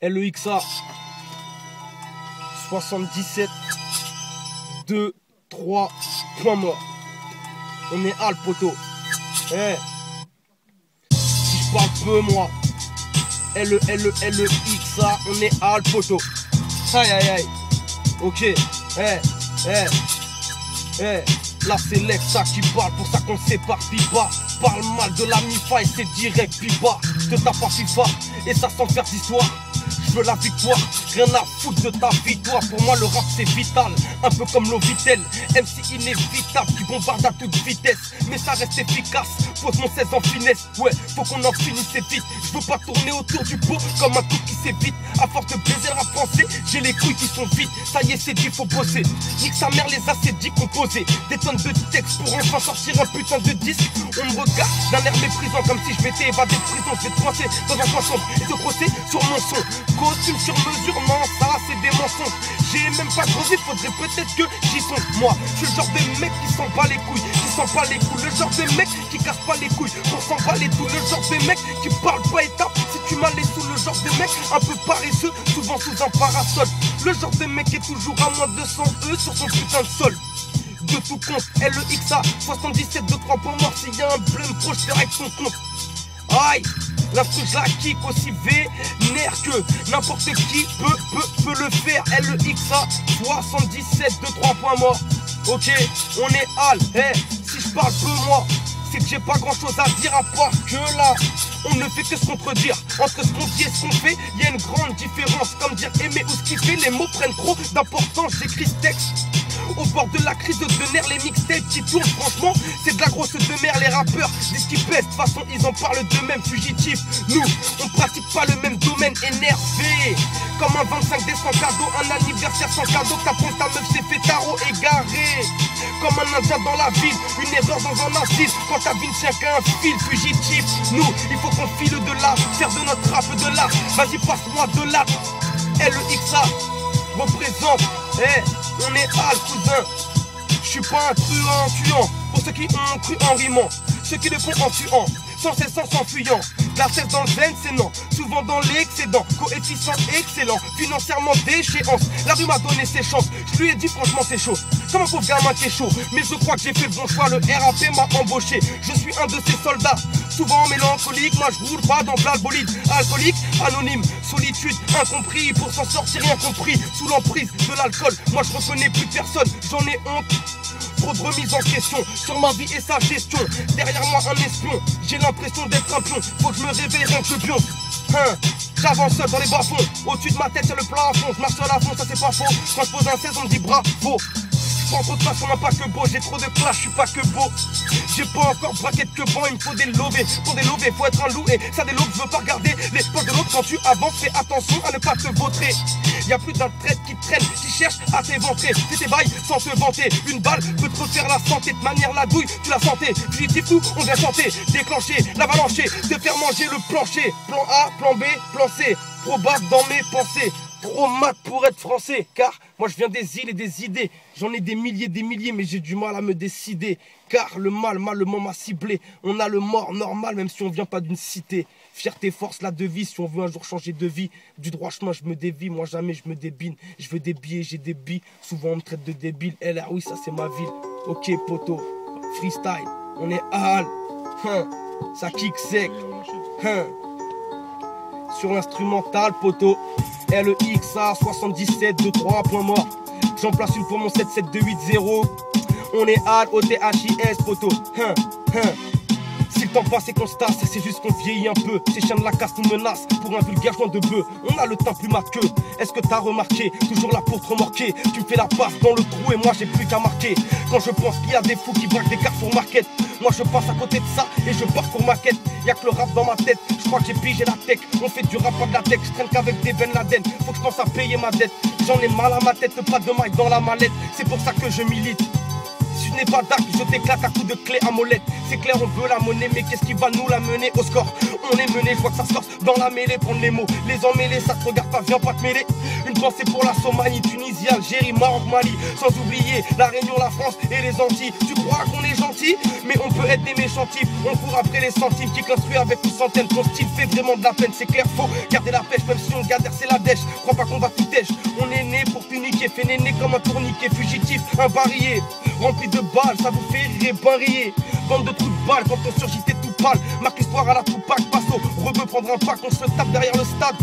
LEXA 77 2 3 point mort. On est hal poto. Eh. Si je parle peu moi. LEXA, on est hal poto. Aïe aïe aïe. Ok. Là c'est Lexa qui parle, pour ça qu'on s'éparpille pas. Parle mal de la mi-fa et c'est direct pipa. Je te tape à FIFA et ça sans faire d'histoire. Je veux la victoire, rien à foutre de ta victoire. Pour moi le rap c'est vital, un peu comme l'eau Vitel. MC inévitable qui bombarde à toute vitesse, mais ça reste efficace, pose mon 16 en finesse. Ouais, faut qu'on en finisse vite. Je veux pas tourner autour du pot comme un truc qui s'évite. À force de baiser le rap français, j'ai les couilles qui sont vides. Ça y est c'est dit, faut bosser. Nique sa mère les acédies composés. Des tonnes de textes pour enfin sortir un putain de disque. On me regarde d'un air méprisant comme si je m'étais évadé de prison. Je vais te coincer dans un coin sombre et te crosser sur mon son. Costume sur mesure, non, ça c'est des mensonges. J'ai même pas creusé, faudrait peut-être que j'y songe. Moi, je suis le genre de mec qui s'en bat les couilles, qui s'en bat les couilles. Le genre de mec qui casse pas les couilles pour s'en bat les tout. Le genre de mec qui parle pas étape. Si tu m'as les sous, le genre de mec un peu paresseux, souvent sous un parasol. Le genre de mec qui est toujours à moins de 200 E sur son putain de sol. De tout compte, LEXA 77 2 3 pour mort. S'il y a un blum pro, je ferai avec son compte. Aïe, l'instru je la kick aussi vénère que n'importe qui peut le faire. LEXA 77 2 3 points morts. Ok, on est hal. Si je parle peu moi, c'est que j'ai pas grand chose à dire à part que là on ne fait que se contredire. Entre ce qu'on dit et ce qu'on fait, il y a une grande différence. Comme dire aimer ou ce qui fait, les mots prennent trop d'importance. J'écris ce texte au bord de la crise de nerfs, les mixtapes qui tournent, franchement, c'est de la grosse demeure. Les rappeurs disent qu'ils pèsent, de toute façon ils en parlent d'eux-mêmes fugitifs. Nous, on pratique pas le même domaine, énervé. Comme un 25 décembre cadeau, un anniversaire sans cadeau. Ta pompe, ta meuf s'est fait tarot égaré. Comme un indien dans la ville, une erreur dans un asile. Quand ta vie ne tient qu'à un fil fugitif. Nous, il faut qu'on file de là, faire de notre rap de l'art. Vas-y, passe-moi de là. LEXA représente, on est hal cousin. Je suis pas un truand tuant, pour ceux qui ont cru en rimant, ceux qui le font en tuant, sans cesse en s'enfuyant. La cesse dans le zen c'est non, souvent dans l'excédent. Coefficient excellent, financièrement déchéance. La rue m'a donné ses chances, je lui ai dit franchement c'est chaud. Comme un pauvre gamin qui est chaud, mais je crois que j'ai fait le bon choix. Le RAP m'a embauché, je suis un de ces soldats. Souvent mélancolique, moi je roule pas dans plein de bolide. Alcoolique, anonyme, solitude, incompris. Pour s'en sortir rien compris, sous l'emprise de l'alcool. Moi je reconnais plus personne, j'en ai honte. Trop de remise en question sur ma vie et sa gestion. Derrière moi un espion, j'ai l'impression d'être un pion. Faut que je me réveille rien que je pion. J'avance seul dans les bas-fonds. Au-dessus de ma tête c'est le plafond. Je marche sur la fond, ça c'est pas faux. Quand je pose un 16 on me dit bravo. Prends trop de place, on n'a pas que beau. J'ai trop de clash, je suis pas que beau. J'ai pas encore braquette que bon, il me faut des lovés. Pour des lovés, faut être un loup. Et ça des lobes, je veux pas regarder les poches de l'autre. Quand tu avances, fais attention à ne pas te vautrer. Y'a plus d'un traite qui traîne, qui cherche à t'éventrer. Fais tes bails sans te vanter. Une balle peut te refaire la santé. De manière la douille, tu la sentais. Tu dis fou, on vient chanter. Déclencher, l'avalancher, te faire manger le plancher. Plan A, plan B, plan C. Probable dans mes pensées. Trop mat pour être français, car moi je viens des îles et des idées. J'en ai des milliers, mais j'ai du mal à me décider. Car le mal, malement m'a ciblé. On a le mort normal, même si on vient pas d'une cité. Fierté, force, la devise, si on veut un jour changer de vie. Du droit chemin, je me dévie, moi jamais je me débine. Je veux des billets, j'ai des billes. Souvent on me traite de débile. LR, oui, ça c'est ma ville. Ok, poto, freestyle, on est hal. Ça kick sec. Sur l'instrumental, poto. LEXA 77 2 3 points morts. J'en place une pour mon 77280. On est hal, OTHIS, poto. Si le temps passe et qu'on se tasse, c'est juste qu'on vieillit un peu. Ces chiens de la casse nous menacent pour un vulgaire joint de bœuf. On a le teint plus mat qu'eux. Est-ce que t'as remarqué? Toujours là pour te remorquer. Tu me fais la passe dans le trou et moi j'ai plus qu'à marquer. Quand je pense qu'il y a des fous qui braquent des Carrefour Market, moi je passe à côté de ça et je parcours ma quête. Y'a que le rap dans ma tête, je crois que j'ai pigé la tech. On fait du rap pas de la tech, je traîne qu'avec des Ben Laden. Faut que je pense à payer ma dette. J'en ai mal à ma tête, pas de maille dans la mallette. C'est pour ça que je milite. Si je n'ai pas d'arc, je t'éclate à coups de clé à molette. C'est clair, on veut la monnaie, mais qu'est-ce qui va nous la mener au score? On est mené, je vois que ça se force dans la mêlée. Prendre les mots, les emmêler, ça te regarde pas, viens pas te mêler. Une pensée pour la Somalie, Tunisie, Algérie, Maroc, Mali. Sans oublier la Réunion, la France et les Antilles. Tu crois qu'on est gentil, mais on peut être des méchants types. On court après les centimes qui construit avec une centaine. Ton style fait vraiment de la peine, c'est clair, faut garder la pêche. Même si on galère, c'est la dèche. Crois pas qu'on va tout tèche. On est né pour t'uniquer, fait néné comme un tourniquet. Fugitif, un barillet, rempli de balles, ça vous fait rire, ben rire. Bande de trous de balles, quand on surgit, t'es tout pâle. Marque l'histoire à la Tupac, Passo. Rebeu prendre un pack, on se tape derrière le stade.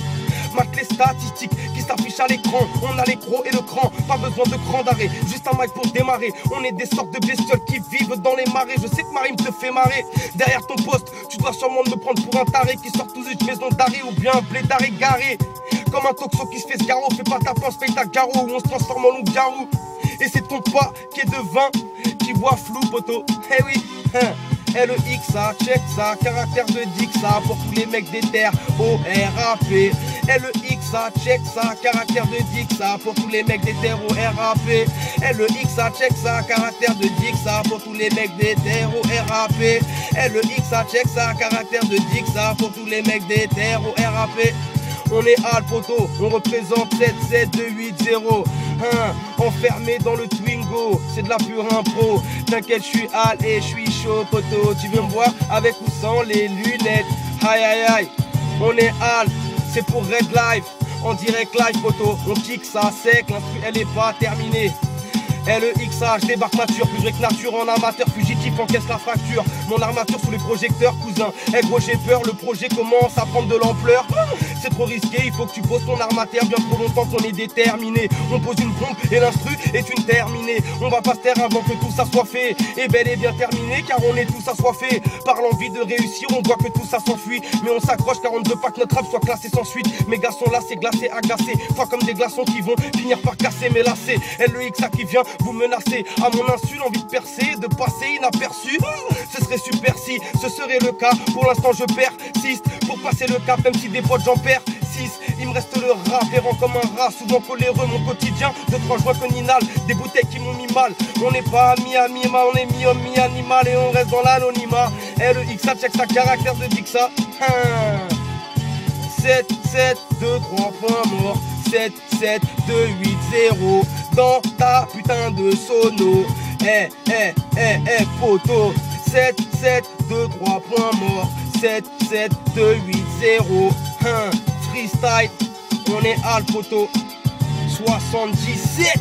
Marque les statistiques qui s'affichent à l'écran. On a les crocs et le cran, pas besoin de cran d'arrêt. Juste un mic pour démarrer. On est des sortes de bestioles qui vivent dans les marais. Je sais que ma rime te fait marrer. Derrière ton poste, tu dois sûrement me prendre pour un taré qui sort tout juste maison d'arrêt ou bien un blédard égaré. Comme un toxo qui se fait ce garrot. Fais pas ta pense, paye ta garrot ou on se transforme en loup-garou. Et c'est ton pas qui est de vin qui boit flou, poteau. Eh oui, hein. L-E-X-A, check ça, caractère de Dixa pour tous les mecs des terres, O-R-A-P. L-E-X-A, check ça, caractère de Dixa pour tous les mecs des terres, O-R-A-P. L-E-X-A, check ça, caractère de Dixa pour tous les mecs des terres, O-R-A-P. L-E-X-A, check ça, caractère de Dixa pour tous les mecs des terres, O-R-A-P. On est Al Poto, on représente 77280. Enfermé dans le Twingo, c'est de la pure impro. T'inquiète, je suis Al et je suis chaud, poto. Tu veux me voir avec ou sans les lunettes? Aïe aïe aïe, on est Al, c'est pour Red Live. En direct live, poto, on kick ça sec, l'instru elle est pas terminée. L-E-X-A, je débarque nature, plus vrai que nature en amateur, fugitif encaisse la fracture. Mon armature sous les projecteurs, cousin. Eh gros j'ai peur, le projet commence à prendre de l'ampleur. C'est trop risqué, il faut que tu poses ton armateur. Bien trop longtemps qu'on est déterminé. On pose une pompe et l'instru est une terminée. On va pas se taire avant que tout ça soit fait. Et bel et bien terminé car on est tous assoiffés par l'envie de réussir, on voit que tout ça s'enfuit. Mais on s'accroche car on ne veut pas que notre rap soit classé sans suite. Mes gars sont là, c'est glacé, agacé. Fois comme des glaçons qui vont finir par casser mes lacets. L-E-X-A qui vient vous menacez. À mon insu, l'envie de percer, de passer inaperçu. Ce serait super si ce serait le cas. Pour l'instant je persiste pour passer le cap, même si des potes j'en perds 6. Il me reste le rap, errant comme un rat, souvent coléreux, mon quotidien. 2-3 joies communales, des bouteilles qui m'ont mis mal. On n'est pas mi-ami-ma, on est mi-homme, mi-animal et on reste dans l'anonymat. L-E-X-A, check sa caractère de Dixa. 7, 7, 2, 3 points morts. 7, 7, 2, 8, 0 dans ta putain de sono. Poto. 7, 7, 2, 3 points morts. 7, 7, 2, 8, 0 freestyle, on est Al Poto 77.